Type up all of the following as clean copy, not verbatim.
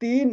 3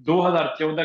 2014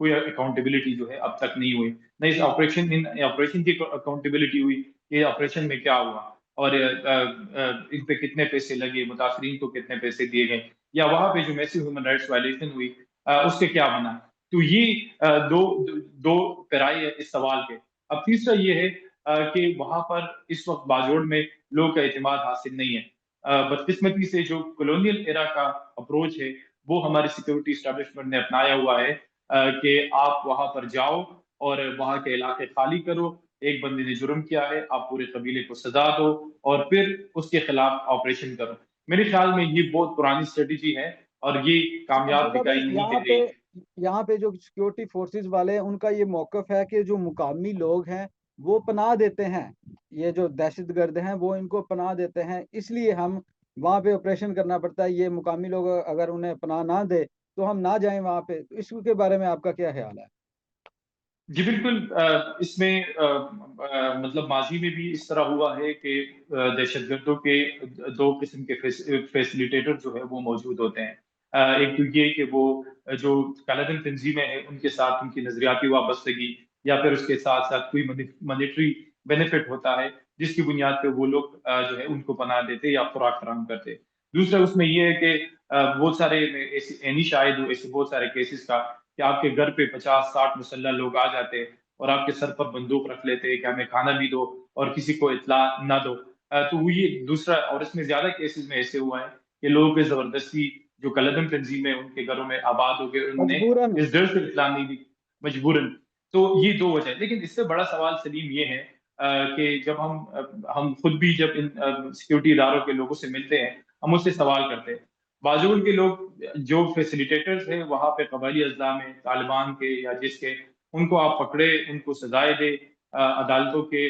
کوئی اکاؤنٹیبلٹی جو ہے اب تک نہیں ہوئی، نہ اس آپریشن کی اکاؤنٹیبلٹی ہوئی کہ آپریشن میں کیا ہوا، اور ان پہ کتنے پیسے لگے، متاثرین کو کتنے پیسے دیے گئے، یا وہاں پہ جو میسی ہیومن رائٹس وائلیشن ہوئی اس سے کیا بنا۔ تو یہ دو پیرائی ہے اس سوال کے۔ اب تیسرا یہ ہے کہ وہاں پر اس وقت باجوڑ میں لوگوں کا اعتماد حاصل نہیں ہے۔ بدقسمتی سے جو کولونیل ایرا کا اپروچ ہے وہ ہماری سیکورٹی اسٹیبلشمنٹ نے اپنایا ہوا ہے کہ آپ وہاں پر جاؤ اور وہاں کے علاقے خالی کرو، ایک بندے نے جرم کیا ہے آپ پورے قبیلے کو سزا دو اور پھر اس کے خلاف آپریشن کرو۔ میرے خیال میں یہ بہت پرانی اسٹریٹجی ہے اور یہ اچھا کامیاب عبداللہ دکھائی بھائی، نہیں دے رہی۔ یہاں پہ جو سیکورٹی فورسز والے ہیں ان کا یہ موقف ہے کہ جو مقامی لوگ ہیں وہ پناہ دیتے ہیں، یہ جو دہشت گرد ہیں وہ ان کو پناہ دیتے ہیں، اس لیے ہم وہاں پہ آپریشن کرنا پڑتا ہے، یہ مقامی لوگ اگر انہیں پناہ نہ دے تو ہم نہ جائیں وہاں پہ۔ اس کے بارے میں آپ کا کیا خیال ہے؟ جی بالکل، اس میں مطلب ماضی میں بھی اس طرح ہوا ہے کہ دہشت گردوں کے دو قسم کے فیسلیٹیٹر جو ہے وہ موجود ہوتے ہیں۔ ایک تو یہ کہ وہ جو کالعدم تنظیمیں ہیں ان کے ساتھ ان کی نظریاتی وابستگی یا پھر اس کے ساتھ ساتھ کوئی مانیٹری بینیفٹ ہوتا ہے جس کی بنیاد پہ وہ لوگ جو ہے ان کو پناہ دیتے یا خوراک فراہم کرتے۔ دوسرا اس میں یہ ہے کہ بہت سارے اینی شاہد ہو ایسے بہت سارے کیسز کا کہ آپ کے گھر پہ 50-60 مسلح لوگ آ جاتے اور آپ کے سر پر بندوق رکھ لیتے کہ ہمیں کھانا بھی دو اور کسی کو اطلاع نہ دو۔ تو وہ یہ دوسرا، اور اس میں زیادہ کیسز میں ایسے ہوا ہے کہ لوگوں کے زبردستی جو کلدم تنظیم ہے ان کے گھروں میں آباد ہو گئے، انہوں نے مجبوراً۔ اس ڈر سے اطلاع نہیں دی مجبوراً۔ تو یہ دو وجہ ہے، لیکن اس سے بڑا سوال سلیم یہ ہے کہ جب ہم خود بھی جب ان سیکورٹی اداروں کے لوگوں سے ملتے ہیں ہم اس سے سوال کرتے ہیں۔ باجوڑ کے لوگ جو فیسیلیٹیٹرز ہیں وہاں پہ قبائلی اضلاع میں طالبان کے یا جس کے، ان کو آپ پکڑے، ان کو سزائے دے عدالتوں کے،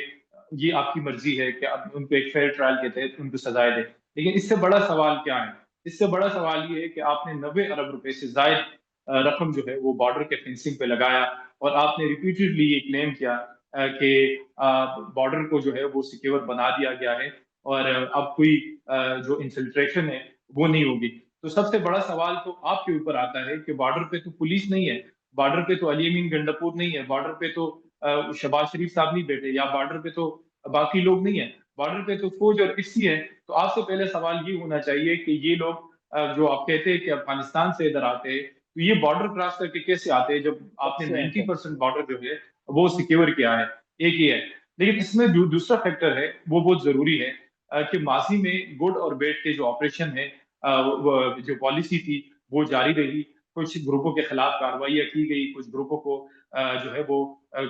یہ آپ کی مرضی ہے کہ اب ان کو ایک فیئر ٹرائل کے تحت ان کو سزائے دے۔ لیکن اس سے بڑا سوال کیا ہے؟ اس سے بڑا سوال یہ ہے کہ آپ نے 90 ارب روپے سے زائد رقم جو ہے وہ بارڈر کے فینسنگ پہ لگایا، اور آپ نے ریپیٹڈلی یہ کلیم کیا کہ بارڈر کو جو ہے وہ سیکیور بنا دیا گیا ہے اور اب کوئی جو انفلٹریشن ہے وہ نہیں ہوگی۔ تو سب سے بڑا سوال تو آپ کے اوپر آتا ہے کہ بارڈر پہ تو پولیس نہیں ہے، بارڈر پہ تو علی امین گنڈپور نہیں ہے، بارڈر پہ تو شہباز شریف صاحب نہیں بیٹھے، یا بارڈر پہ تو باقی لوگ نہیں ہیں، بارڈر پہ تو فوج اور ایف ہے۔ تو آپ سے پہلے سوال یہ ہونا چاہیے کہ یہ لوگ جو آپ کہتے ہیں کہ افغانستان سے ادھر آتے ہیں، تو یہ بارڈر کراس کر کے کیسے آتے ہیں جب آپ نے کیسے آتے 90% بارڈر جو ہے وہ سیکیور کیا ہے؟ ایک یہ ہے۔ لیکن اس میں جو دوسرا فیکٹر ہے وہ بہت ضروری ہے کہ ماضی میں گڈ اور بیڈ کے جو آپریشن ہے، جو پالیسی تھی وہ جاری رہی، کچھ گروپوں کے خلاف کارروائیاں کی گئی، کچھ گروپوں کو جو ہے وہ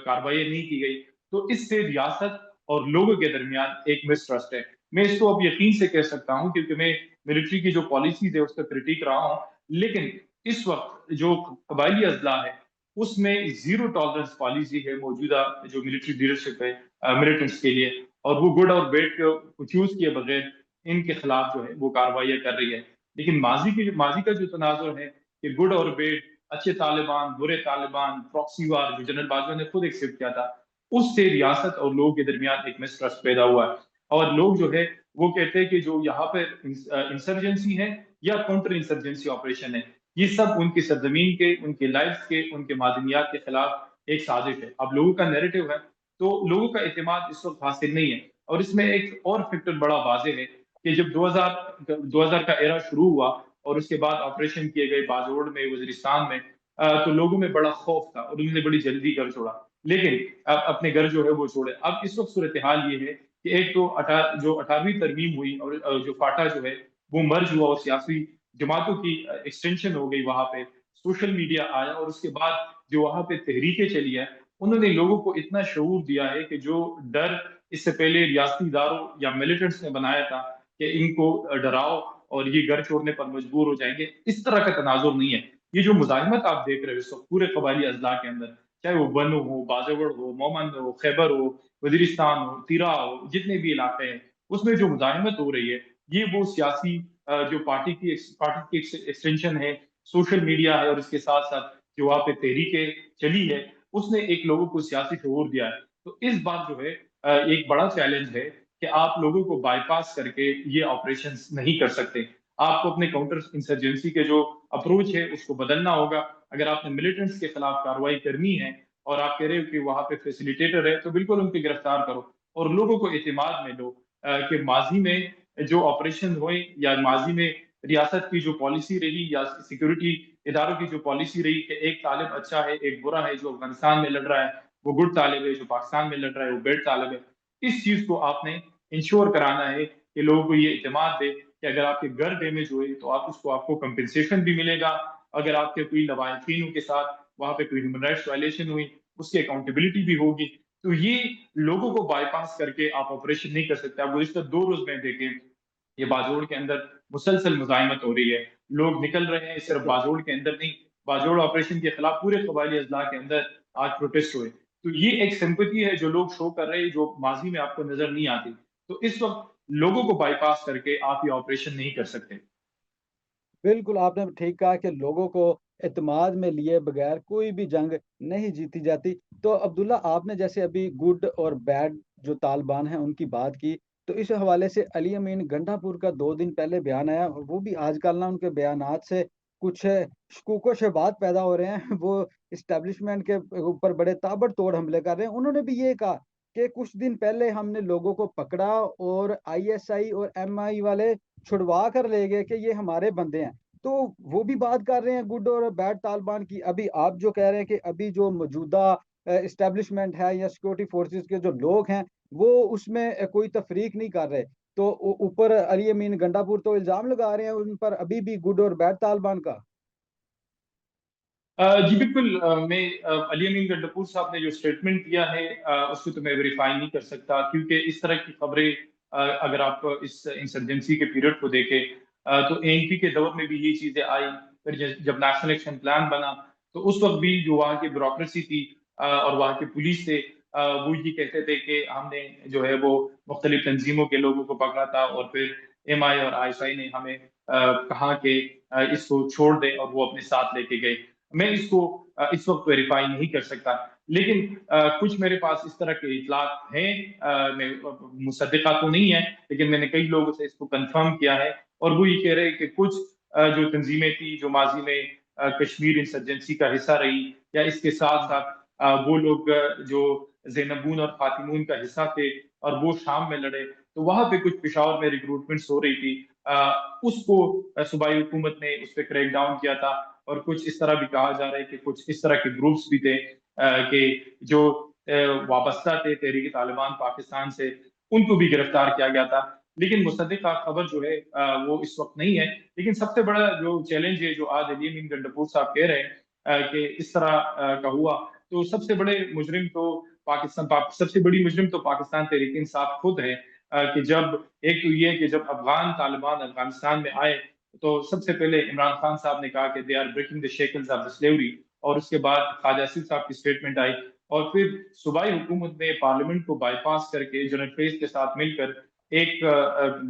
کارروائیاں نہیں کی گئی۔ تو اس سے ریاست اور لوگوں کے درمیان ایک مسٹرسٹ ہے۔ میں اس کو اب یقین سے کہہ سکتا ہوں کیونکہ میں ملٹری کی جو پالیسیز ہے اس کا کرٹیک رہا ہوں، لیکن اس وقت جو قبائلی اضلاع ہے اس میں زیرو ٹالرنس پالیسی ہے موجودہ جو ملٹری لیڈرشپ ہے ملٹنٹس کے لیے، اور وہ گڈ اور بیڈ کو چوز کیے بغیر ان کے خلاف جو ہے وہ کارروائیاں کر رہی ہے۔ لیکن ماضی کا جو تناظر ہے کہ گڈ اور بیڈ، اچھے طالبان، برے طالبان، پراکسی وار جو جنرل باجوہ نے خود ایکسپٹ کیا تھا، اس سے ریاست اور لوگوں کے درمیان ایک مسٹرسٹ پیدا ہوا ہے۔ اور لوگ جو ہے وہ کہتے ہیں کہ جو یہاں پہ انسرجنسی ہے یا کاؤنٹر انسرجنسی آپریشن ہے، یہ سب ان کی سرزمین کے، ان کے لائفز کے، ان کے معدنیات کے خلاف ایک سازش ہے۔ اب لوگوں کا نیریٹو ہے تو لوگوں کا اعتماد اس وقت حاصل نہیں ہے۔ اور اس میں ایک اور فیکٹر بڑا واضح ہے کہ جب 2000 کا ایرا شروع ہوا اور اس کے بعد آپریشن کیے گئے باجوڑ میں، وزیرستان میں، تو لوگوں میں بڑا خوف تھا اور انہوں نے بڑی جلدی گھر چھوڑا، لیکن اپنے گھر جو ہے وہ چھوڑے۔ اب اس وقت صورتحال یہ ہے کہ ایک تو جو 18ویں ترمیم ہوئی اور جو فاٹا جو ہے وہ مرج ہوا اور سیاسی جماعتوں کی ایکسٹینشن ہو گئی وہاں پہ، سوشل میڈیا آیا اور اس کے بعد جو وہاں پہ تحریکیں چلی ہیں انہوں نے لوگوں کو اتنا شعور دیا ہے کہ جو ڈر اس سے پہلے ریاستی اداروں یا ملیٹنٹس نے بنایا تھا کہ ان کو ڈراؤ اور یہ گھر چھوڑنے پر مجبور ہو جائیں گے، اس طرح کا تناظر نہیں ہے۔ یہ جو مزاحمت آپ دیکھ رہے ہو اس وقت پورے قبائلی اضلاع کے اندر، چاہے وہ بنو ہو، بازوڑ ہو، مومند ہو، خیبر ہو، وزیرستان ہو، تیرا ہو، جتنے بھی علاقے ہیں اس میں جو مزاحمت ہو رہی ہے یہ وہ سیاسی جو پارٹی کی ایکسٹینشن ہے، سوشل میڈیا ہے، اور اس کے ساتھ ساتھ جو وہاں پہ تحریکیں چلی ہے اس نے ایک لوگوں کو سیاسی شعور دیا ہے۔ تو اس بات جو ہے ایک بڑا چیلنج ہے کہ آپ لوگوں کو بائی پاس کر کے یہ آپریشنز نہیں کر سکتے۔ آپ کو اپنے کاؤنٹر انسرجنسی کے جو اپروچ ہے اس کو بدلنا ہوگا، اگر آپ نے ملیٹنٹس کے خلاف کارروائی کرنی ہے اور آپ کہہ رہے ہو کہ وہاں پہ فیسیلیٹیٹر ہے تو بالکل ان کو گرفتار کرو اور لوگوں کو اعتماد میں لو کہ ماضی میں جو آپریشن ہوئے یا ماضی میں ریاست کی جو پالیسی رہی یا سیکورٹی اداروں کی جو پالیسی رہی کہ ایک طالب اچھا ہے ایک برا ہے، جو افغانستان میں لڑ رہا ہے وہ گڈ طالب ہے، جو پاکستان میں لڑ رہا ہے وہ بیڈ طالب ہے. اس چیز کو آپ نے انشور کرانا ہے کہ لوگوں کو یہ اعتماد دے کہ اگر آپ کے گھر ڈیمیج ہوئے تو آپ کو کمپنسیشن بھی ملے گا. اگر آپ کے کوئی لوائقین کے ساتھ وہاں پہ کوئی ہیومن رائٹس وائلیشن ہوئی اس کی اکاؤنٹیبلٹی بھی ہوگی. تو یہ لوگوں کو بائی پاس کر کے آپ آپریشن نہیں کر سکتے. آپ گزشتہ 2 روز میں دیکھیں یہ باجوڑ کے اندر مسلسل مزاحمت ہو رہی ہے، لوگ نکل رہے ہیں، صرف باجوڑ کے اندر نہیں، باجوڑ آپریشن کے خلاف پورے قبائلی اضلاع کے اندر آج پروٹیسٹ ہوئے. تو یہ ایک سمپتی ہے جو لوگ شو کر رہے ہیں جو ماضی میں آپ کو نظر نہیں آتی. تو اس وقت لوگوں کو بائی پاس کر کے آپ یہ آپریشن نہیں کر سکتے. بالکل آپ نے ٹھیک کہا کہ لوگوں کو اعتماد میں لیے بغیر کوئی بھی جنگ نہیں جیتی جاتی. تو عبداللہ آپ نے جیسے ابھی گڈ اور بیڈ جو طالبان ہیں ان کی بات کی، تو اس حوالے سے علی امین گنڈا پور کا 2 دن پہلے بیان آیا، وہ بھی آج کل نا ان کے بیانات سے کچھ شکوک و شبہات پیدا ہو رہے ہیں وہ اسٹیبلشمنٹ کے اوپر بڑے تابڑ توڑ حملے کر رہے ہیں. انہوں نے بھی یہ کہا کہ کچھ دن پہلے ہم نے لوگوں کو پکڑا اور آئی ایس آئی اور ایم آئی والے چھڑوا کر لے گئے کہ یہ ہمارے بندے ہیں. تو وہ بھی بات کر رہے ہیں گڈ اور بیڈ طالبان کی. ابھی آپ جو کہہ رہے ہیں کہ ابھی جو موجودہ اسٹیبلشمنٹ ہے یا سیکورٹی فورسز کے جو لوگ ہیں وہ اس میں کوئی تفریق نہیں کر رہے. تو اوپر علی امین گنڈا پور تو الزام لگا رہے ہیں ان پر ابھی بھی گڈ اور بیڈ طالبان کا. جی بالکل. میں علی امین گنڈپور صاحب نے جو اسٹیٹمنٹ دیا ہے اس کو تو میں ویریفائی نہیں کر سکتا کیونکہ اس طرح کی خبریں اگر آپ اس انسرجنسی کے پیریڈ کو دیکھیں تو اے این پی کے دور میں بھی یہ چیزیں آئی. پھر جب نیشنل ایکشن پلان بنا تو اس وقت بھی جو وہاں کی بیوروکریسی تھی اور وہاں کی پولیس تھے وہ یہ کہتے تھے کہ ہم نے جو ہے وہ مختلف تنظیموں کے لوگوں کو پکڑا تھا اور پھر ایم آئی اور آئی ایس آئی نے ہمیں کہا کہ اس کو چھوڑ دیں اور وہ اپنے ساتھ لے کے گئے. میں اس کو اس وقت ویریفائی نہیں کر سکتا لیکن کچھ میرے پاس اس طرح کے اطلاعات ہیں. میں مصدقہ تو نہیں ہے لیکن میں نے کئی لوگوں سے اس کو کنفرم کیا ہے اور وہ یہ کہہ رہے ہیں کہ کچھ جو تنظیمیں تھی جو ماضی میں کشمیر انسرجنسی کا حصہ رہی یا اس کے ساتھ ساتھ وہ لوگ جو زینبون اور فاطمون کا حصہ تھے اور وہ شام میں لڑے تو وہاں پہ کچھ پشاور میں ریکروٹمنٹس ہو رہی تھی. اس کو صوبائی حکومت نے اس پہ کریک ڈاؤن کیا تھا اور کچھ اس طرح بھی کہا جا رہا ہے کہ کچھ اس طرح کے گروپس بھی تھے کہ جو وابستہ تھے تحریک طالبان پاکستان سے ان کو بھی گرفتار کیا گیا تھا. لیکن مصدقہ خبر جو ہے وہ اس وقت نہیں ہے. لیکن سب سے بڑا جو چیلنج ہے جو آج علی امین گنڈپور صاحب کہہ رہے ہیں کہ اس طرح کا ہوا تو سب سے بڑے مجرم تو سب سے بڑی مجرم تو پاکستان تحریک انصاف خود ہے. کہ جب ایک تو یہ کہ جب افغان طالبان افغانستان میں آئے تو سب سے پہلے عمران خان صاحب نے کہا کہ they are breaking the shackles of the slavery اور اس کے بعد خواجہ آصف صاحب کی اسٹیٹمنٹ آئی اور پھر صوبائی حکومت نے پارلیمنٹ کو بائی پاس کر کے جنرل فیض کے ساتھ مل کر ایک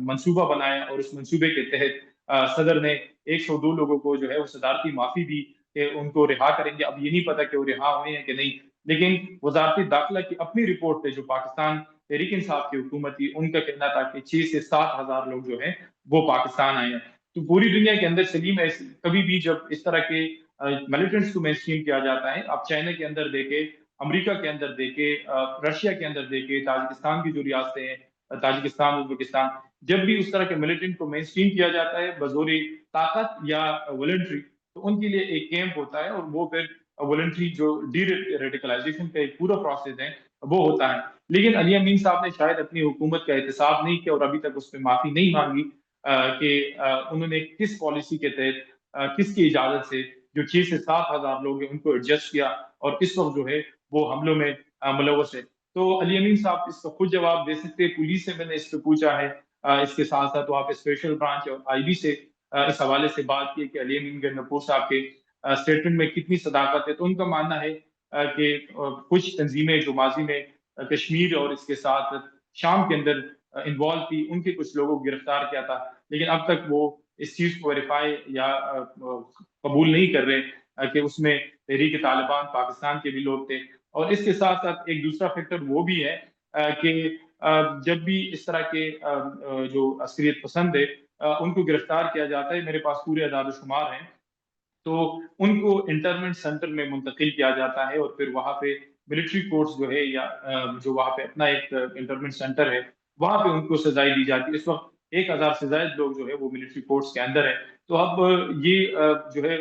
منصوبہ بنایا اور اس منصوبے کے تحت صدر نے 102 لوگوں کو جو ہے وہ صدارتی معافی دی کہ ان کو رہا کریں گے. اب یہ نہیں پتا کہ وہ رہا ہوئے ہیں کہ نہیں لیکن وزارت داخلہ کی اپنی رپورٹ تھے جو پاکستان تحریک انصاف کی حکومت تھی ان کا کہنا تھا کہ 6 سے 7 ہزار لوگ جو ہیں وہ پاکستان آئے ہیں. تو پوری دنیا کے اندر سلیم ہے کبھی بھی جب اس طرح کے ملیٹنٹس کو مینسٹریم کیا جاتا ہے آپ چائنا کے اندر دیکھیں امریکہ کے اندر دیکھیں رشیا کے اندر دیکھیں تاجکستان کی جو ریاستیں ہیں تاجکستان ازبکستان جب بھی اس طرح کے ملیٹنٹ کو مینسٹریم کیا جاتا ہے بزور طاقت یا والنٹری تو ان کے لیے ایک کیمپ ہوتا ہے اور وہ پھر والنٹری جو ڈی ریڈیکلائزیشن کا ایک پورا پروسیس ہے وہ ہوتا ہے. لیکن علی امین صاحب نے شاید اپنی حکومت کا احتساب نہیں کیا اور ابھی تک اس پہ معافی نہیں مانگی کہ انہوں نے کس پالیسی کے تحت کس کی اجازت سے جو 6 سے 7 ہزار لوگ ہیں ان کو ایڈجسٹ کیا اور اس وقت جو ہے وہ حملوں میں ملوث ہے. تو علی امین صاحب اس کا خود جواب دے سکتے. پولیس سے میں نے اس پہ پوچھا ہے اس کے ساتھ ساتھ وہاں پہ اسپیشل برانچ اور آئی بی سے اس حوالے سے بات کی کہ علی امین گنڈپور صاحب کے اسٹیٹمنٹ میں کتنی صداقت ہے تو ان کا ماننا ہے کہ کچھ تنظیمیں جو ماضی میں کشمیر اور اس کے ساتھ شام کے اندر انوالو تھی ان کے کچھ لوگوں کو گرفتار کیا تھا لیکن اب تک وہ اس چیز کو ویریفائی یا قبول نہیں کر رہے کہ اس میں تحریک طالبان پاکستان کے بھی لوگ تھے. اور اس کے ساتھ ساتھ ایک دوسرا فیکٹر وہ بھی ہے کہ جب بھی اس طرح کے جو عسکریت پسند ہے ان کو گرفتار کیا جاتا ہے میرے پاس پورے اعداد و شمار ہیں تو ان کو انٹرمنٹ سینٹر میں منتقل کیا جاتا ہے، اور پھر وہاں پہ ملٹری کورٹس جو ہے، یا جو وہاں پہ اپنا ایک انٹرمنٹ سینٹر ہے، وہاں پہ ان کو سزائیں دی جاتی ہے۔ اس وقت 1,000 سے زائد لوگ جو ہے وہ ملٹری کورٹس کے اندر ہے۔ تو اب یہ جو ہے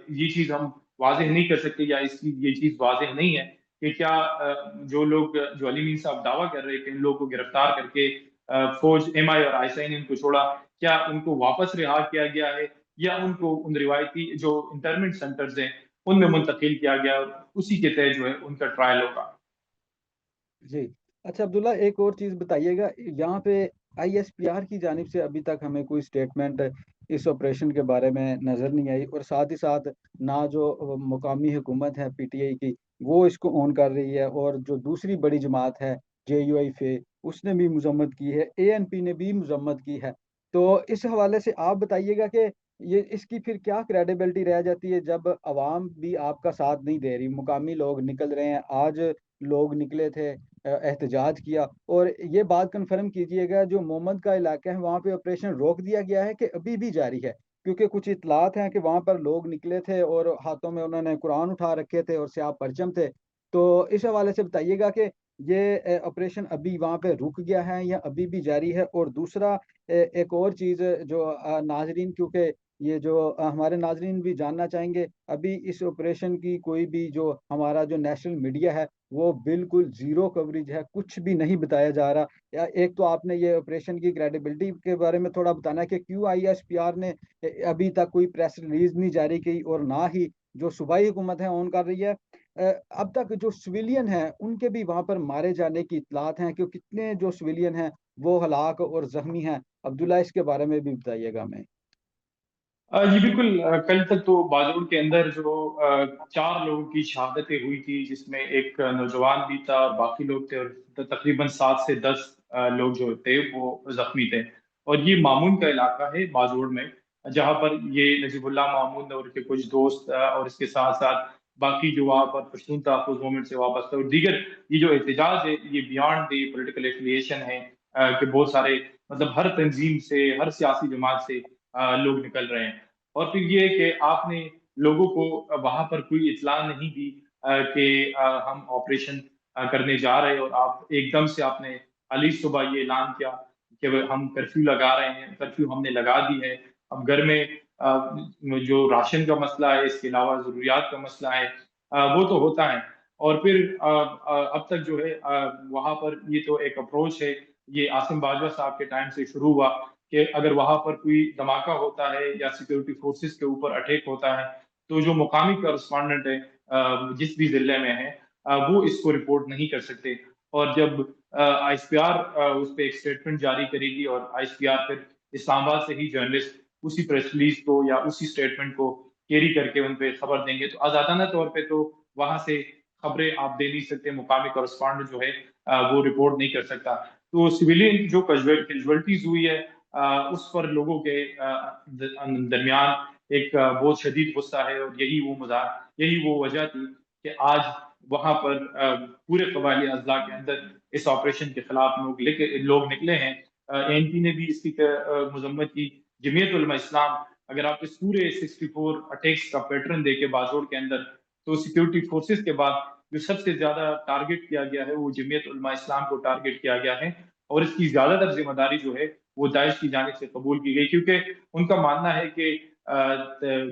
یہ چیز ہم واضح نہیں کر سکتے، یا اس کی یہ چیز واضح نہیں ہے کہ کیا جو لوگ، جو علی مین صاحب دعویٰ کر رہے کہ ان لوگوں کو گرفتار کر کے فوج ایم آئی اور آئی نے ان کو چھوڑا، کیا ان کو واپس رہا کیا گیا ہے، یا ان کو ان روایتی جو انٹرمنٹ سینٹرز ہیں ان میں منتقل کیا گیا، اور اسی کے تحت جو ہے ان کا ٹرائل ہوگا۔ جی اچھا عبداللہ، ایک اور چیز بتائیے گا، یہاں پہ آئی ایس پی آر کی جانب سے ابھی تک ہمیں کوئی سٹیٹمنٹ اس آپریشن کے بارے میں نظر نہیں آئی، اور ساتھ ہی ساتھ نہ جو مقامی حکومت ہے پی ٹی آئی کی وہ اس کو اون کر رہی ہے، اور جو دوسری بڑی جماعت ہے جے یو آئی فے اس نے بھی مذمت کی ہے، اے این پی نے بھی مذمت کی ہے۔ تو اس حوالے سے آپ بتائیے گا کہ یہ اس کی پھر کیا کریڈیبلٹی رہ جاتی ہے جب عوام بھی آپ کا ساتھ نہیں دے رہی، مقامی لوگ نکل رہے ہیں، آج لوگ نکلے تھے، احتجاج کیا، اور یہ بات کنفرم کیجئے گا جو محمد کا علاقہ ہے وہاں پہ آپریشن روک دیا گیا ہے کہ ابھی بھی جاری ہے؟ کیونکہ کچھ اطلاعات ہیں کہ وہاں پر لوگ نکلے تھے اور ہاتھوں میں انہوں نے قرآن اٹھا رکھے تھے اور سیاہ پرچم تھے، تو اس حوالے سے بتائیے گا کہ یہ آپریشن ابھی وہاں پہ رک گیا ہے یا ابھی بھی جاری ہے؟ اور دوسرا ایک اور چیز جو ناظرین، کیونکہ یہ جو ہمارے ناظرین بھی جاننا چاہیں گے، ابھی اس آپریشن کی کوئی بھی جو ہمارا جو نیشنل میڈیا ہے وہ بالکل زیرو کوریج ہے، کچھ بھی نہیں بتایا جا رہا۔ ایک تو آپ نے یہ آپریشن کی کریڈیبلٹی کے بارے میں تھوڑا بتانا ہے کہ کیوں آئی ایس پی آر نے ابھی تک کوئی پریس ریلیز نہیں جاری کی، اور نہ ہی جو صوبائی حکومت ہے آن کر رہی ہے۔ اب تک جو سویلین ہیں ان کے بھی وہاں پر مارے جانے کی اطلاعات ہیں کہ کتنے جو سویلین ہیں وہ ہلاک اور زخمی ہیں؟ عبداللہ اس کے بارے میں بھی بتائیے گا ہمیں۔ جی بالکل، کل تک تو باجوڑ کے اندر جو 4 لوگوں کی شہادتیں ہوئی تھی، جس میں ایک نوجوان بھی تھا اور باقی لوگ تھے، اور تقریباً 7 سے 10 لوگ جو تھے وہ زخمی تھے۔ اور یہ مامون کا علاقہ ہے باجوڑ میں، جہاں پر یہ نجیب اللہ مامون اور ان کے کچھ دوست اور اس کے ساتھ ساتھ باقی جو وہاں پر پشتون تحفظ موومنٹ سے وابستہ اور دیگر یہ جو احتجاج ہے، یہ بیانڈ دی پولیٹیکل ایفیلیشن ہے، کہ بہت سارے مطلب ہر تنظیم سے، ہر سیاسی جماعت سے لوگ نکل رہے ہیں۔ اور پھر یہ کہ آپ نے لوگوں کو وہاں پر کوئی اطلاع نہیں دی کہ ہم آپریشن کرنے جا رہے ہیں، اور آپ ایک دم سے آپ نے علی صبح یہ اعلان کیا کہ ہم کرفیو لگا رہے ہیں، کرفیو ہم نے لگا دی ہے، اب گھر میں جو راشن کا مسئلہ ہے، اس کے علاوہ ضروریات کا مسئلہ ہے، وہ تو ہوتا ہے۔ اور پھر اب تک جو ہے وہاں پر یہ تو ایک اپروچ ہے، یہ عاصم باجوہ صاحب کے ٹائم سے شروع ہوا کہ اگر وہاں پر کوئی دھماکہ ہوتا ہے یا سیکورٹی فورسز کے اوپر اٹیک ہوتا ہے، تو جو مقامی کورسپونڈنٹ ہے جس بھی ضلع میں ہے، وہ اس کو رپورٹ نہیں کر سکتے۔ اور جب آئی ایس پی آر اس پہ ایک اسٹیٹمنٹ جاری کرے گی، اور آئی ایس پی آر پھر اسلام آباد سے ہی جرنلسٹ اسی پریس ریلیز کو یا اسی اسٹیٹمنٹ کو کیری کر کے ان پہ خبر دیں گے، تو آزادانہ طور پہ تو وہاں سے خبریں آپ دے نہیں سکتے، مقامی کورسپونڈنٹ جو ہے وہ رپورٹ نہیں کر سکتا۔ تو سویلین جو کیجویلٹیز ہوئی ہے، اس پر لوگوں کے درمیان ایک بہت شدید غصہ ہے، اور یہی وہ وجہ تھی کہ آج وہاں پر پورے قبائلی اضلاع کے اندر اس آپریشن کے خلاف لوگ نکلے ہیں۔ اے این پی نے بھی اس کی مذمت کی، جمعیت علماء اسلام، اگر آپ اس پورے 64 اٹیکس کا پیٹرن دیکھیں باجوڑ کے اندر، تو سیکورٹی فورسز کے بعد جو سب سے زیادہ ٹارگٹ کیا گیا ہے وہ جمعیت علماء اسلام کو ٹارگٹ کیا گیا ہے، اور اس کی زیادہ تر ذمہ داری جو ہے وہ داعش کی جانب سے قبول کی گئی، کیونکہ ان کا ماننا ہے کہ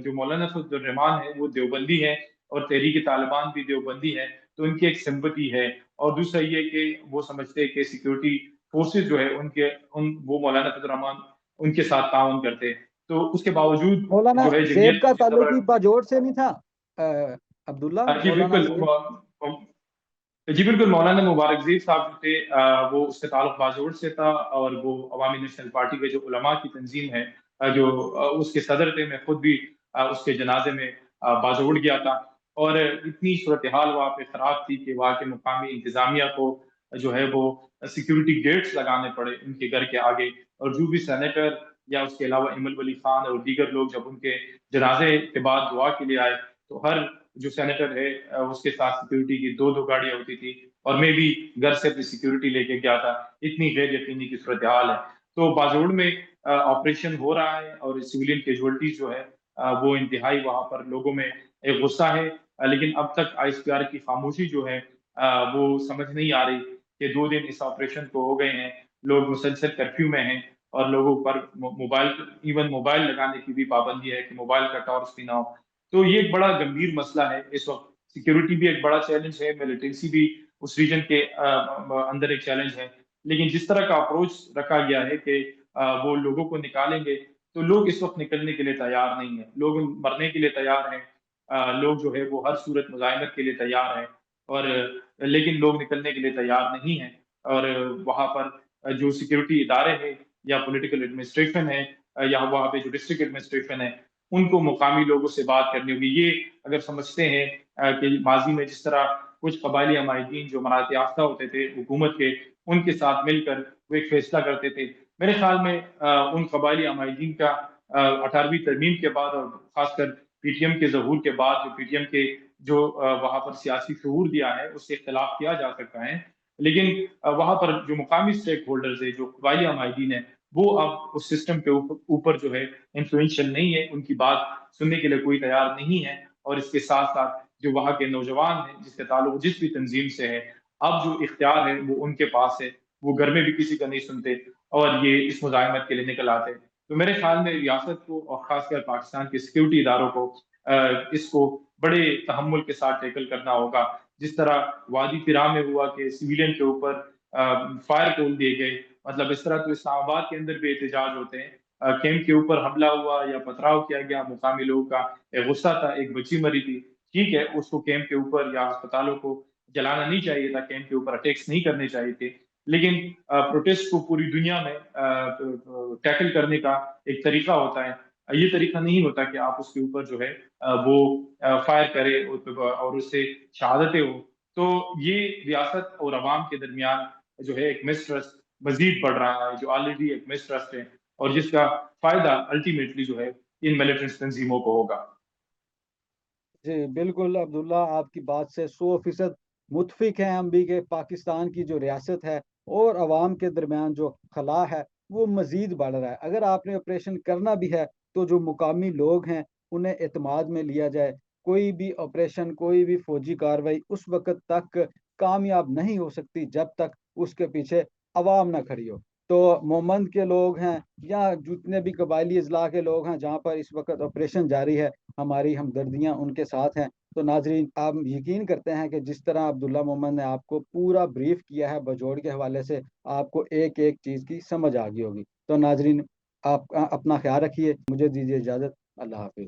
جو مولانا فضل الرحمان ہے وہ دیوبندی ہے، اور تحریک طالبان بھی دیوبندی ہے، تو ان کی ایک سمپتی ہے۔ اور دوسرا یہ کہ وہ سمجھتے ہیں کہ سیکورٹی فورسز جو ہے وہ مولانا فضل الرحمان ان کے ساتھ تعاون کرتے ہیں، تو اس کے باوجود مولانا جو ہے زیب جمعیت کا میں تعلق بھی زبردست۔ باجوڑ سے نہیں تھا؟ عبداللہ، جی مولانا بالکل، زیب؟ جی بالکل، مولانا مبارک زیر صاحب جو تھے وہ اس کا تعلق باجوڑ سے تھا، اور وہ عوامی نیشنل پارٹی کے جو علماء کی تنظیم ہے جو اس کے صدر تھے، میں خود بھی اس کے جنازے میں باجوڑ گیا تھا۔ اور اتنی صورتحال وہاں پہ خراب تھی کہ وہاں کے مقامی انتظامیہ کو جو ہے وہ سیکورٹی گیٹس لگانے پڑے ان کے گھر کے آگے، اور جو بھی سینیٹر یا اس کے علاوہ ایمل ولی خان اور دیگر لوگ جب ان کے جنازے کے بعد دعا کے لیے آئے، تو ہر جو سینیٹر ہے اس کے ساتھ سیکورٹی کی 2 گاڑیاں ہوتی تھی، اور میں بھی گھر سے اپنی سیکورٹی لے کے گیا تھا، اتنی غیر یقینی کی صورتحال ہے۔ تو باجوڑ میں آپریشن ہو رہا ہے، اور سویلین کیجولٹیز جو ہے وہ انتہائی وہاں پر لوگوں میں ایک غصہ ہے، لیکن اب تک ISPR کی خاموشی جو ہے وہ سمجھ نہیں آ رہی کہ 2 دن اس آپریشن کو ہو گئے ہیں، لوگ مسلسل کرفیو میں ہیں اور لوگوں پر موبائل، ایون موبائل لگانے کی بھی پابندی ہے کہ موبائل کا ٹارچ بھی نہ ہو۔ تو یہ ایک بڑا گمبھیر مسئلہ ہے اس وقت، سیکیورٹی بھی ایک بڑا چیلنج ہے، ملیٹنسی بھی اس ریجن کے اندر ایک چیلنج ہے، لیکن جس طرح کا اپروچ رکھا گیا ہے کہ وہ لوگوں کو نکالیں گے، تو لوگ اس وقت نکلنے کے لیے تیار نہیں ہیں، لوگ مرنے کے لیے تیار ہیں، لوگ جو ہے وہ ہر صورت مزاحمت کے لیے تیار ہیں، اور لیکن لوگ نکلنے کے لیے تیار نہیں ہیں، اور وہاں پر جو سیکیورٹی ادارے ہیں یا پولیٹیکل ایڈمنسٹریشن ہے یا وہاں پہ جو ڈسٹرکٹ ایڈمنسٹریشن ہے، ان کو مقامی لوگوں سے بات کرنی ہوگی۔ یہ اگر سمجھتے ہیں کہ ماضی میں جس طرح کچھ قبائلی عمائدین جو مناط یافتہ ہوتے تھے حکومت کے، ان کے ساتھ مل کر وہ ایک فیصلہ کرتے تھے، میرے خیال میں ان قبائلی عمائدین کا 18ویں ترمیم کے بعد اور خاص کر پی ٹی ایم کے ظہور کے بعد، جو پی ٹی ایم کے جو وہاں پر سیاسی شعور دیا ہے، اس سے اختلاف کیا جا سکتا ہے، لیکن وہاں پر جو مقامی اسٹیک ہولڈرز ہیں، جو قبائلی عمائدین ہیں، وہ اب اس سسٹم کے اوپر جو ہے انفلوئنشل نہیں ہے، ان کی بات سننے کے لیے کوئی تیار نہیں ہے، اور اس کے ساتھ ساتھ جو وہاں کے نوجوان ہیں جس کے تعلق جس بھی تنظیم سے ہے، اب جو اختیار ہے وہ ان کے پاس ہے، وہ گھر میں بھی کسی کا نہیں سنتے اور یہ اس مزاحمت کے لیے نکل آتے۔ تو میرے خیال میں ریاست کو اور خاص کر پاکستان کے سیکیورٹی اداروں کو اس کو بڑے تحمل کے ساتھ ٹیکل کرنا ہوگا، جس طرح وادی فراء میں ہوا کہ سویلین کے اوپر فائر کول دیے گئے، مطلب اس طرح تو اسلام آباد کے اندر بھی احتجاج ہوتے ہیں، کیمپ کے اوپر حملہ ہوا یا پتھراؤ کیا گیا، مقامی لوگوں کا ایک غصہ تھا، ایک بچی مری تھی، ٹھیک ہے اس کو کیمپ کے اوپر یا اسپتالوں کو جلانا نہیں چاہیے تھا، کیمپ کے اوپر اٹیکس نہیں کرنے چاہیے تھے، لیکن پروٹیسٹ کو پوری دنیا میں ٹیکل کرنے کا ایک طریقہ ہوتا ہے، یہ طریقہ نہیں ہوتا کہ آپ اس کے اوپر جو ہے وہ فائر کرے اور اس سے شہادتیں ہو۔ تو یہ ریاست اور عوام کے درمیان جو ہے ایک مسٹرسٹ مزید بڑھ رہا ہے، جو آلریڈی ایک مسٹرسٹ ہے، اور جس کا فائدہ الٹیمیٹلی جو ہے ان ملیٹنٹ تنظیموں کو ہوگا۔ جی بالکل عبداللہ، آپ کی بات سے 100% متفق ہیں ہم بھی کہ پاکستان کی جو ریاست ہے اور عوام کے درمیان جو خلا ہے وہ مزید بڑھ رہا ہے۔ اگر آپ نے آپریشن کرنا بھی ہے تو جو مقامی لوگ ہیں انہیں اعتماد میں لیا جائے، کوئی بھی آپریشن، کوئی بھی فوجی کاروائی اس وقت تک کامیاب نہیں ہو سکتی جب تک اس کے پیچھے عوام نہ کھڑی ہو۔ تو مومند کے لوگ ہیں یا جتنے بھی قبائلی اضلاع کے لوگ ہیں جہاں پر اس وقت آپریشن جاری ہے، ہماری ہمدردیاں ان کے ساتھ ہیں۔ تو ناظرین، آپ یقین کرتے ہیں کہ جس طرح عبداللہ محمد نے آپ کو پورا بریف کیا ہے بجوڑ کے حوالے سے، آپ کو ایک ایک چیز کی سمجھ آ گئی ہوگی۔ تو ناظرین، آپ اپنا خیال رکھیے، مجھے دیجیے اجازت، اللہ حافظ۔